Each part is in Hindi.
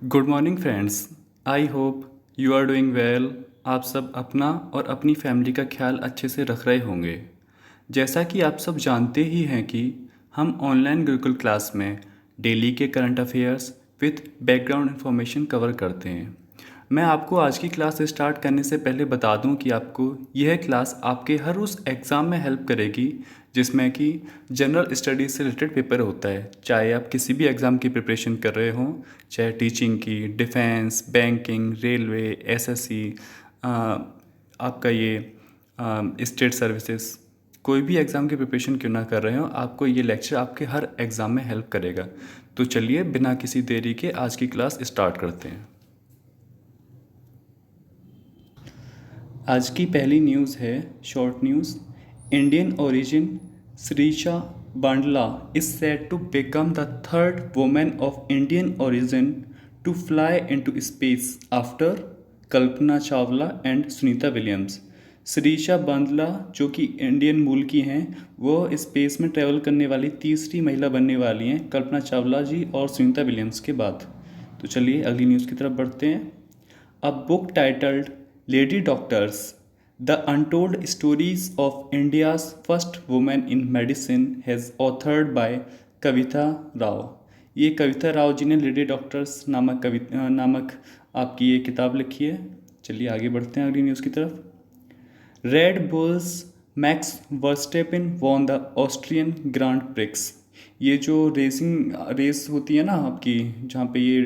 Good morning friends. I hope you are doing well. आप सब अपना और अपनी फैमिली का ख्याल अच्छे से रख रहे होंगे। जैसा कि आप सब जानते ही हैं कि हम ऑनलाइन गुरुकुल क्लास में डेली के current affairs with background information cover करते हैं। मैं आपको आज की क्लास स्टार्ट करने से पहले बता दूं कि आपको यह क्लास आपके हर उस एग्ज़ाम में हेल्प करेगी जिसमें कि जनरल स्टडीज़ से रिलेटेड पेपर होता है। चाहे आप किसी भी एग्ज़ाम की प्रिपरेशन कर रहे हों, चाहे टीचिंग की, डिफेंस, बैंकिंग, रेलवे, एसएससी, आपका ये स्टेट सर्विसेज, कोई भी एग्ज़ाम की प्रिपरेशन क्यों ना कर रहे हो, आपको ये लेक्चर आपके हर एग्ज़ाम में हेल्प करेगा। तो चलिए बिना किसी देरी के आज की क्लास स्टार्ट करते हैं। आज की पहली न्यूज़ है short news. Indian origin Sirisha Bandla is set to become the third women of Indian origin to fly into space after Kalpana Chawla and Sunita Williams. Sirisha Bandla जो कि इंडियन मूल की हैं, वो स्पेस में ट्रैवल करने वाली तीसरी महिला बनने वाली हैं कल्पना चावला जी और सुनीता विलियम्स के बाद। तो चलिए अगली न्यूज़ की तरफ बढ़ते हैं। A book titled Lady Doctors: The Untold Stories of India's First Woman in Medicine has authored by कविता राव। ये कविता राव जी ने लेडी डॉक्टर्स नामक आपकी ये किताब लिखी है। चलिए आगे बढ़ते हैं अगली न्यूज़ की तरफ। Red Bull's Max Verstappen won the Austrian Grand Prix. ये जो रेस होती है ना आपकी, जहाँ पे ये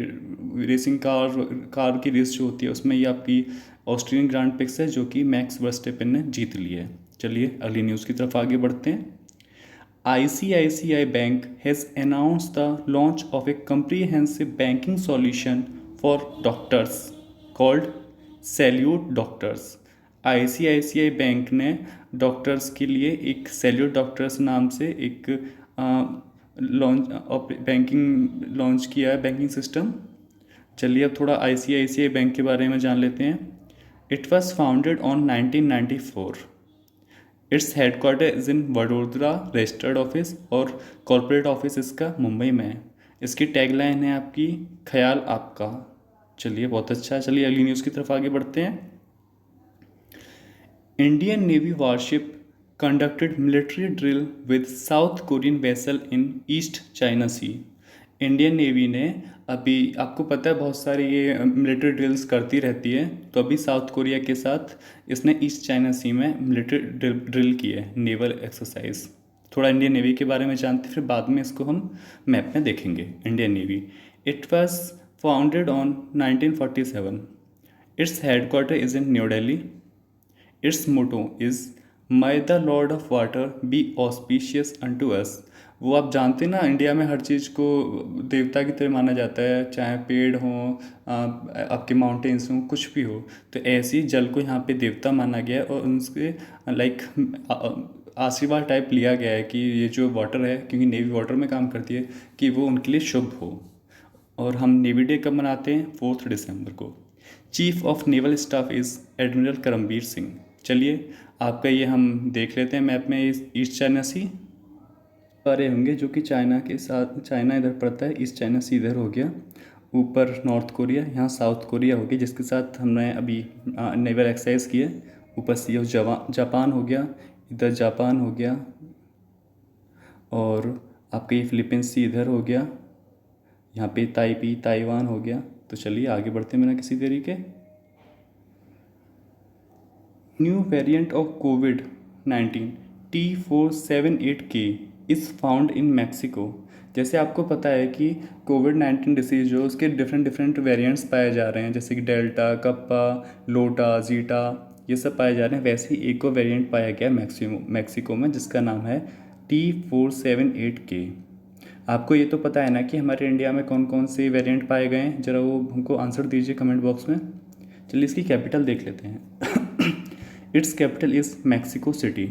रेसिंग कार की रेस जो होती है, उसमें ये आपकी ऑस्ट्रियन ग्रांड प्रिक्स है जो कि मैक्स वर्स्टेपिन ने जीत ली है। चलिए अगली न्यूज़ की तरफ आगे बढ़ते हैं। ICICI Bank has announced the launch of a comprehensive banking solution for doctors called Salute Doctors। ICICI bank ने डॉक्टर्स के लिए एक सैल्यूट डॉक्टर्स नाम से एक लॉन्च किया है बैंकिंग सिस्टम। चलिए अब थोड़ा ICICI बैंक के बारे में जान लेते हैं। It was founded on 1994। It's headquarter is in Vadodara, registered office और कॉरपोरेट ऑफिस इसका मुंबई में है। इसकी टैगलाइन है आपकी ख्याल आपका। चलिए बहुत अच्छा। चलिए अगली न्यूज़ की तरफ आगे बढ़ते हैं। Indian navy warship conducted military drill with South Korean vessel in East China Sea. Indian navy ने अभी, आपको पता है बहुत सारी ये मिलिट्री ड्रिल्स करती रहती है, तो अभी साउथ कोरिया के साथ इसने ईस्ट चाइना सी में मिलिट्री ड्रिल की है, नेवल एक्सरसाइज। थोड़ा इंडियन नेवी के बारे में जानते फिर बाद में इसको हम मैप में देखेंगे। Indian navy it was founded on 1947। Its headquarter is in New Delhi. Its motto is may the lord of water be auspicious unto us. वो आप जानते हैं ना, इंडिया में हर चीज़ को देवता की तरह माना जाता है, चाहे पेड़ हों, आपके माउंटेन्स हों, कुछ भी हो। तो ऐसे ही जल को यहाँ पे देवता माना गया है और उनसे लाइक आशीर्वाद टाइप लिया गया है कि ये जो वाटर है, क्योंकि नेवी वाटर में काम करती है, कि वो उनके लिए शुभ हो। और हम नेवी डे कब मनाते हैं? 4 दिसंबर को। Chief of naval staff is admiral Karambir Singh. चलिए आपका ये हम देख लेते हैं मैप में। ईस्ट चाइना सी पा रहे होंगे, जो कि चाइना के साथ, चाइना इधर पड़ता है, ईस्ट चाइना सी इधर हो गया, ऊपर नॉर्थ कोरिया, यहाँ साउथ कोरिया हो गया जिसके साथ हमने अभी नेवल एक्सरसाइज किए। ऊपर सी ऑफ जापान हो गया, इधर जापान हो गया, और आपका ये फिलीपींस सी इधर हो गया, यहाँ पे ताइवान हो गया। तो चलिए आगे बढ़ते हैं बिना किसी देरी के। New variant of covid T478K is found in Mexico. जैसे आपको पता है कि कोविड-19 डिसीज़ जो उसके डिफरेंट वेरिएंट्स पाए जा रहे हैं, जैसे कि डेल्टा, कप्पा, लोटा, जीटा, ये सब पाए जा रहे हैं। वैसे ही एक और वेरिएंट पाया गया मैक्सिको में जिसका नाम है T478K। आपको ये तो पता है ना कि हमारे इंडिया में कौन कौन से वेरिएंट पाए गए हैं? ज़रा वो हमको आंसर दीजिए कमेंट बॉक्स में। चलिए इसकी कैपिटल देख लेते हैं। It's capital is Mexico city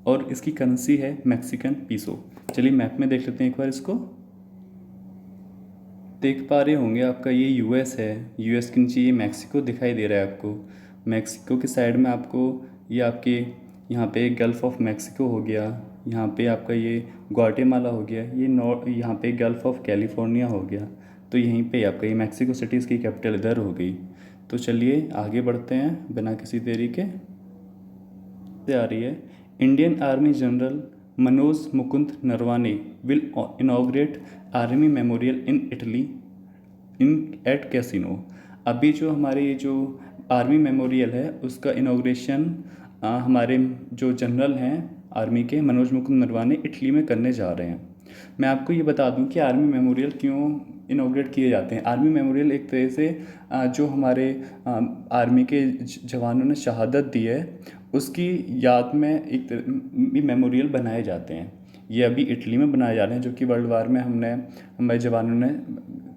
और इसकी करेंसी है मैक्सिकन पीसो। चलिए मैप में देख लेते हैं एक बार इसको। देख पा रहे होंगे आपका ये यूएस है, यूएस के नीचे ये मैक्सिको दिखाई दे रहा है आपको। मैक्सिको के साइड में आपको ये आपके यहाँ पे गल्फ़ ऑफ मैक्सिको हो गया, यहाँ पे आपका ये ग्वाटेमाला हो गया, ये यहाँ पे गल्फ़ ऑफ कैलिफोर्निया हो गया। तो यहीं पे आपका ये मैक्सिको सिटी इसकी कैपिटल इधर हो गई। तो चलिए आगे बढ़ते हैं बिना किसी देरी के। से आ रही है, Indian army general Manoj Mukund Naravane will inaugurate army memorial in Italy in at Cassino. अभी जो हमारे ये जो आर्मी मेमोरियल है उसका इनॉग्रेशन हमारे जो जनरल हैं आर्मी के मनोज मुकुंद नरवाने इटली में करने जा रहे हैं। मैं आपको ये बता दूं कि आर्मी मेमोरियल क्यों इनॉग्रेट किए जाते हैं। आर्मी मेमोरियल एक तरह से जो हमारे आर्मी के जवानों ने शहादत दी है उसकी याद में एक मेमोरियल बनाए जाते हैं। ये अभी इटली में बनाए जा रहे हैं, जो कि वर्ल्ड वार में हमारे जवानों ने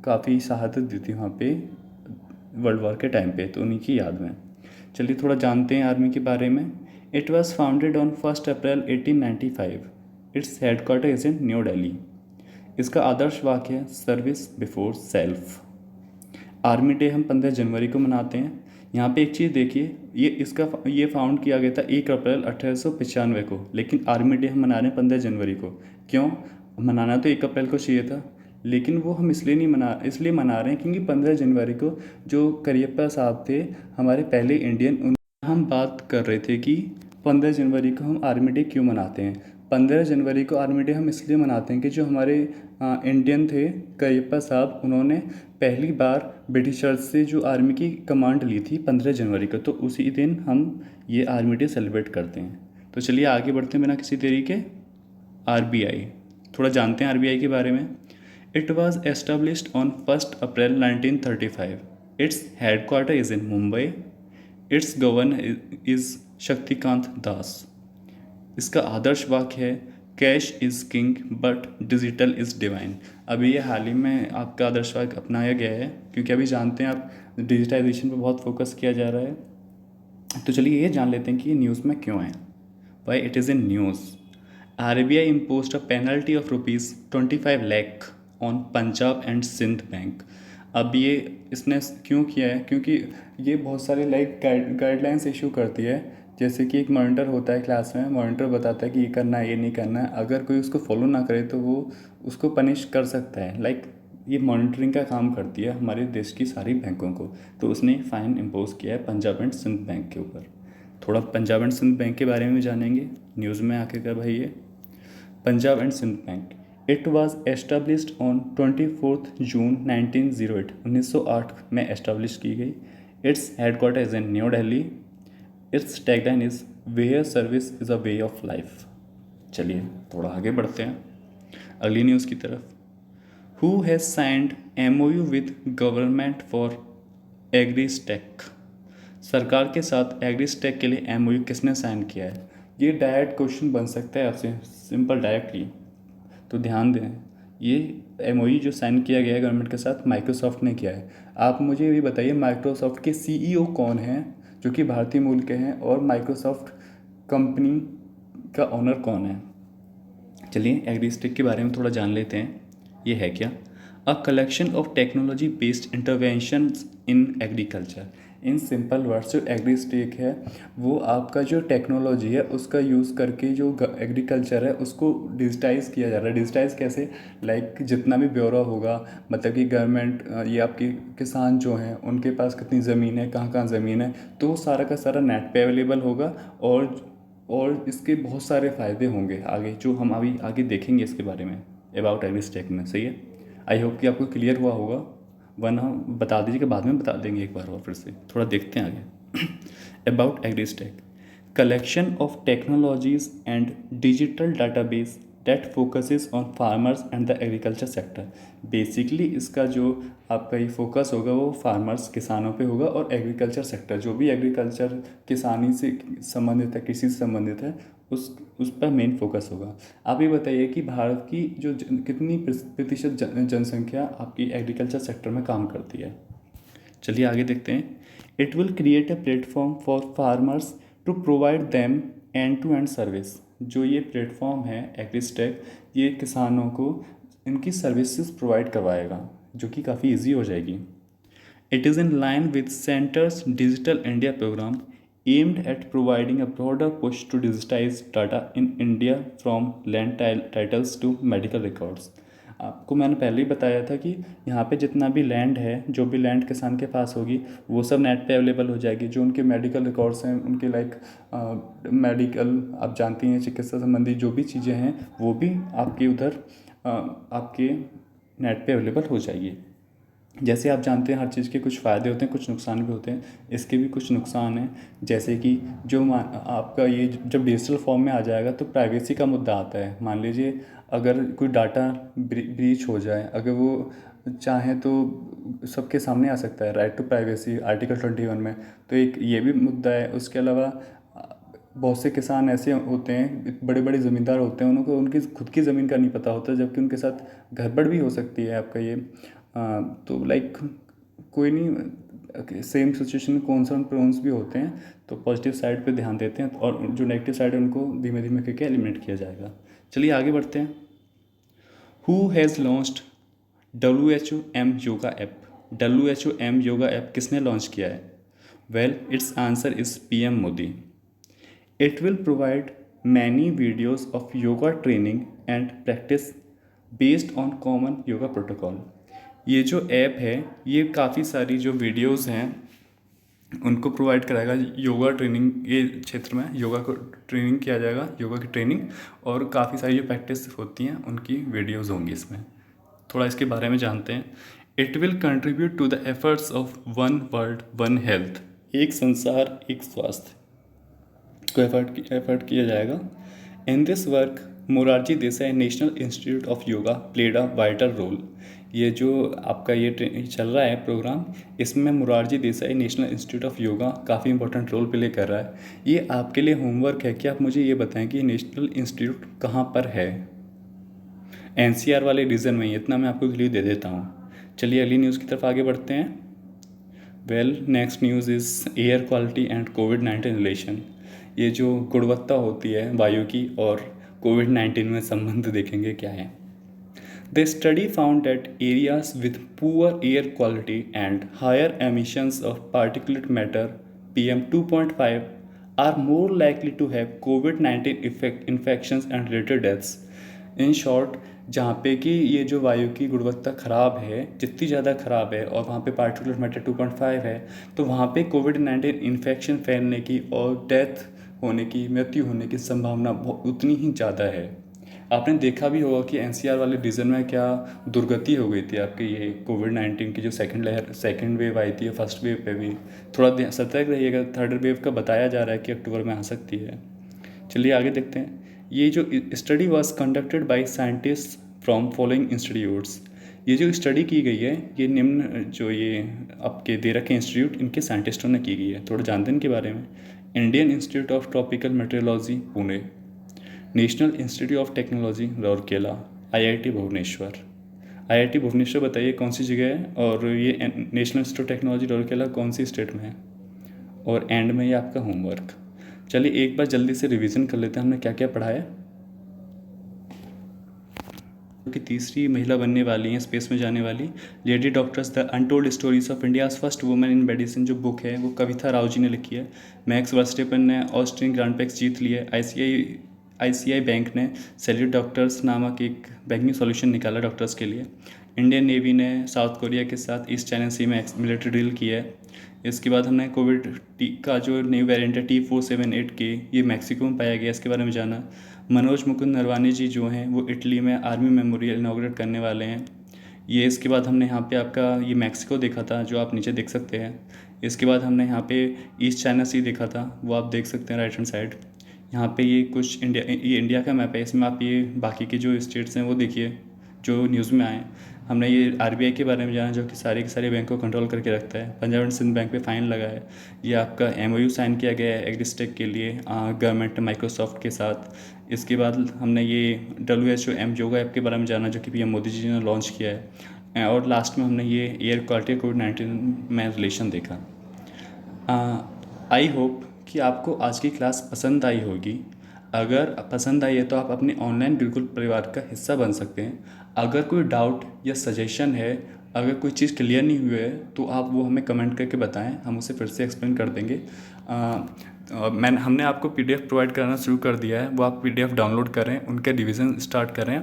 काफ़ी शहादत दी थी वहाँ पे वर्ल्ड वॉर के टाइम पे, तो उन्हीं की याद में। चलिए थोड़ा जानते हैं आर्मी के बारे में। It was founded on 1 April 1895। Its headquarter is in New Delhi. इसका आदर्श वाक्य है service before self. Army day हम 15 जनवरी को मनाते हैं। यहाँ पे एक चीज़ देखिए, ये फाउंड किया गया था 1 अप्रैल 1895 को, लेकिन आर्मी डे हम मना रहे हैं 15 जनवरी को। क्यों मनाना? तो 1 अप्रैल को चाहिए था, लेकिन वो हम इसलिए मना रहे हैं क्योंकि 15 जनवरी को जो करियप्पा साहब थे हमारे पहले इंडियन, हम बात कर रहे थे कि 15 जनवरी को हम आर्मी डे क्यों मनाते हैं। 15 जनवरी को आर्मी डे हम इसलिए मनाते हैं कि जो हमारे इंडियन थे करियप्पा साहब, उन्होंने पहली बार ब्रिटिशर्स से जो आर्मी की कमांड ली थी 15 जनवरी को, तो उसी दिन हम ये आर्मी डे सेलिब्रेट करते हैं। तो चलिए आगे बढ़ते हैं बिना किसी देरी के। आरबीआई, थोड़ा जानते हैं आरबीआई के बारे में। It was established on 1 April 1935। Its headquarter is in Mumbai. Its governor is Shaktikanta Das. इसका आदर्श वाक्य है cash is king but digital is divine. अभी ये हाल ही में आपका आदर्श वाक्य अपनाया गया है, क्योंकि अभी जानते हैं आप डिजिटाइजेशन पर बहुत फोकस किया जा रहा है। तो चलिए ये जान लेते हैं कि ये न्यूज़ में क्यों है, why it is in news. RBI imposed a penalty of ₹25 lakh on Punjab and Sindh bank. अब ये इसने क्यों किया है? क्योंकि ये बहुत सारे गाइडलाइंस इशू करती है। जैसे कि एक मॉनिटर होता है क्लास में, मॉनिटर बताता है कि ये करना है, ये नहीं करना है। अगर कोई उसको फॉलो ना करे तो वो उसको पनिश कर सकता है। ये मॉनिटरिंग का काम करती है हमारे देश की सारी बैंकों को। तो उसने फ़ाइन इम्पोज किया है पंजाब एंड सिंध बैंक के ऊपर। थोड़ा पंजाब एंड सिंध बैंक के बारे में जानेंगे न्यूज़ में आखिरकार भाई। ये Punjab and Sindh bank, it was established on 24 June 1908। 1908 में एस्टेब्लिश की गई। Its headquarter is in New Delhi. Its tagline is where service is a way of life. चलिए थोड़ा आगे बढ़ते हैं अगली न्यूज़ की तरफ। Who has signed MOU with government for Agristack. सरकार के साथ एग्रीस्टेक के लिए MOU किसने साइन किया है? ये डायरेक्ट क्वेश्चन बन सकता है आपसे, सिंपल डायरेक्टली। तो ध्यान दें, ये MOU जो साइन किया गया है गवर्नमेंट के साथ माइक्रोसॉफ्ट ने किया है। आप मुझे ये बताइए माइक्रोसॉफ्ट के CEO कौन हैं जो कि भारतीय मूल के हैं, और माइक्रोसॉफ्ट कंपनी का ओनर कौन है? चलिए एग्रीस्टेक के बारे में थोड़ा जान लेते हैं। ये है क्या? A collection of technology based interventions in agriculture. In simple words जो एग्रीस्टेक है वो आपका जो टेक्नोलॉजी है उसका यूज़ करके जो एग्रीकल्चर है उसको डिजिटाइज़ किया जा रहा है। डिजिटाइज़ कैसे? जितना भी ब्यौरा होगा, मतलब कि गवर्नमेंट, ये आपके किसान जो हैं उनके पास कितनी ज़मीन है, कहाँ कहाँ ज़मीन है, तो वो सारा का सारा नेट पे अवेलेबल होगा। और इसके बहुत सारे फ़ायदे होंगे आगे, जो हम अभी आगे देखेंगे इसके बारे में अबाउट एग्रीस्टेक में। सही है, आई होप कि आपको क्लियर हुआ होगा, वरना बता दीजिए कि बाद में बता देंगे एक बार और फिर से। थोड़ा देखते हैं आगे। About AgriStack, collection of technologies and digital database that focuses on farmers and the agriculture sector. Basically इसका जो आपका ये फोकस होगा वो फार्मर्स, किसानों पे होगा, और एग्रीकल्चर सेक्टर जो भी एग्रीकल्चर किसानी से संबंधित है, कृषि से संबंधित है, उस पर मेन फोकस होगा। आप ये बताइए कि भारत की जो कितनी प्रतिशत जनसंख्या आपकी एग्रीकल्चर सेक्टर में काम करती है? चलिए आगे देखते हैं। It will create a platform for farmers to provide them end to end service. जो ये प्लेटफॉर्म है एग्रीस्टेक, ये किसानों को इनकी सर्विसेज प्रोवाइड करवाएगा, जो कि काफ़ी इजी हो जाएगी। It is in line with centre's digital India program aimed at providing a broader push to digitize data in India from land titles to medical records। आपको मैंने पहले ही बताया था कि यहाँ पे जितना भी लैंड है, जो भी लैंड किसान के पास होगी वो सब नेट पे अवेलेबल हो जाएगी। जो उनके मेडिकल रिकॉर्ड्स हैं, उनके लाइक मेडिकल, आप जानती हैं, चिकित्सा संबंधी जो भी चीज़ें हैं वो भी आपके उधर आपके नेट पे अवेलेबल हो जाएगी। जैसे आप जानते हैं हर चीज़ के कुछ फ़ायदे होते हैं, कुछ नुकसान भी होते हैं। इसके भी कुछ नुकसान हैं, जैसे कि जो आपका ये जब डिजिटल फॉर्म में आ जाएगा तो प्राइवेसी का मुद्दा आता है। मान लीजिए अगर कोई डाटा ब्रीच हो जाए, अगर वो चाहें तो सबके सामने आ सकता है, राइट टू प्राइवेसी आर्टिकल 21 में। तो एक ये भी मुद्दा है। उसके अलावा बहुत से किसान ऐसे होते हैं, बड़े बड़े ज़मींदार होते हैं, उनको उनकी खुद की ज़मीन का नहीं पता होता, जबकि उनके साथ गड़बड़ भी हो सकती है आपका ये। तो लाइक कोई नहीं, सेम सिचुएशन में कॉन्स और प्रोन्स भी होते हैं, तो पॉजिटिव साइड पे ध्यान देते हैं और जो नेगेटिव साइड है उनको धीमे धीमे करके एलिमिनेट किया जाएगा। चलिए आगे बढ़ते हैं। Who has launched WHOM yoga app? WHOM yoga app किसने लॉन्च किया है? Well, it's answer is PM Modi. It will provide many videos of yoga training and practice based on common yoga protocol। ये जो ऐप है ये काफ़ी सारी जो वीडियोस हैं उनको प्रोवाइड कराएगा। योगा ट्रेनिंग के क्षेत्र में योगा को ट्रेनिंग किया जाएगा, योगा की ट्रेनिंग, और काफ़ी सारी जो प्रैक्टिस होती हैं उनकी वीडियोस होंगी इसमें। थोड़ा इसके बारे में जानते हैं। It will contribute to the efforts of one world one health, एक संसार एक स्वास्थ्य को एफर्ट किया जाएगा। In this work Morarji Desai national institute of yoga played a vital role. ये जो आपका ये चल रहा है प्रोग्राम, इसमें Morarji Desai national institute of yoga काफ़ी इंपॉर्टेंट रोल प्ले कर रहा है। ये आपके लिए होमवर्क है कि आप मुझे ये बताएं कि नेशनल इंस्टीट्यूट कहाँ पर है। NCR वाले रीजन में, इतना मैं आपको क्लियर दे देता हूँ। चलिए अगली न्यूज़ की तरफ आगे बढ़ते हैं। Well, next news is air quality and covid relation. ये जो गुणवत्ता होती है वायु की और कोविड-19 में संबंध देखेंगे क्या है। The study found that areas with poor air quality and higher emissions of particulate matter PM 2.5 are more likely to have कोविड-19 infections and related deaths. In short, जहाँ पे कि ये जो वायु की गुणवत्ता ख़राब है, जितनी ज़्यादा ख़राब है और वहाँ पे पार्टिकुलर मैटर 2.5 है, तो वहाँ पे कोविड-19 इन्फेक्शन फैलने की और डेथ होने की, मृत्यु होने की संभावना उतनी ही ज़्यादा है। आपने देखा भी होगा कि NCR वाले रीजन में क्या दुर्गति हो गई थी आपके ये कोविड-19 की जो सेकेंड वेव आई थी, फर्स्ट वेव पे भी। थोड़ा सतर्क रहिएगा, थर्ड वेव का बताया जा रहा है कि अक्टूबर में आ सकती है। चलिए आगे देखते हैं। ये जो study was conducted by scientist from following institutes. ये जो स्टडी की गई है ये निम्न जो ये आपके दे रखे इंस्टीट्यूट, इनके साइंटिस्टों ने की गई है। थोड़ा जानते हैं इनके बारे में। Indian institute of tropical meteorology Pune, national institute of technology Rourkela, IIT Bhubaneswar. IIT Bhubaneswar बताइए कौन सी जगह है, और ये national institute of technology Rourkela कौन सी स्टेट में है। और एंड में ये आपका होमवर्क। चलिए एक बार जल्दी से रिवीजन कर लेते हैं हमने क्या क्या पढ़ा है। कि तीसरी महिला बनने वाली हैं स्पेस में जाने वाली, lady doctors the untold stories of India's first women in medicine जो बुक है वो कविता राव जी ने लिखी है। मैक्स वर्स्टेपन ने ऑस्ट्रियन ग्रांड पैक्स जीत लिए। ICI बैंक ने सैल्यूट डॉक्टर्स नामक एक बैंकिंग सॉल्यूशन निकाला डॉक्टर्स के लिए। इंडियन नेवी ने साउथ कोरिया के साथ ईस्ट चाइना सी में मिलिट्री ड्रिल की है। इसके बाद हमने कोविड का जो न्यू वेरिएंट है T478K, ये मैक्सिको में पाया गया, इसके बारे में जाना। मनोज मुकुंद नरवानी जी जो हैं वो इटली में आर्मी मेमोरियल इनॉग्रेट करने वाले हैं। ये इसके बाद हमने यहाँ पे आपका ये मैक्सिको देखा था जो आप नीचे देख सकते हैं। इसके बाद हमने यहाँ पे ईस्ट चाइना सी देखा था, वो आप देख सकते हैं राइट हैंड साइड। यहाँ पे ये कुछ इंडिया का मैप है, इसमें आप ये बाकी के जो स्टेट्स हैं वो देखिए जो न्यूज़ में आए। हमने ये RBI के बारे में जाना जो कि सारे के सारे बैंक को कंट्रोल करके रखता है। पंजाब एंड सिंध बैंक पे फाइन लगा है। ये आपका MOU साइन किया गया है एग्रीस्टेक के लिए गवर्नमेंट माइक्रोसॉफ्ट के साथ। इसके बाद हमने ये WHOM योगा ऐप के बारे में जाना जो कि PM मोदी जी ने लॉन्च किया है। और लास्ट में हमने ये एयर क्वालिटी कोविड-19 में रिलेशन देखा। आई होप कि आपको आज की क्लास पसंद आई होगी। अगर पसंद आई है तो आप अपने ऑनलाइन गुरुकुल परिवार का हिस्सा बन सकते हैं। अगर कोई डाउट या सजेशन है, अगर कोई चीज़ क्लियर नहीं हुई है तो आप वो हमें कमेंट करके बताएं, हम उसे फिर से एक्सप्लेन कर देंगे। हमने आपको PDF प्रोवाइड करना शुरू कर दिया है, वो आप PDF डाउनलोड करें, उनके रिवीजन स्टार्ट करें।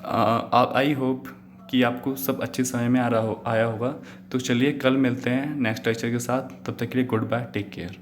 आई होप कि आपको सब अच्छे समय में आया होगा। तो चलिए कल मिलते हैं नेक्स्ट लेक्चर के साथ, तब तक के लिए गुड बाय, टेक केयर।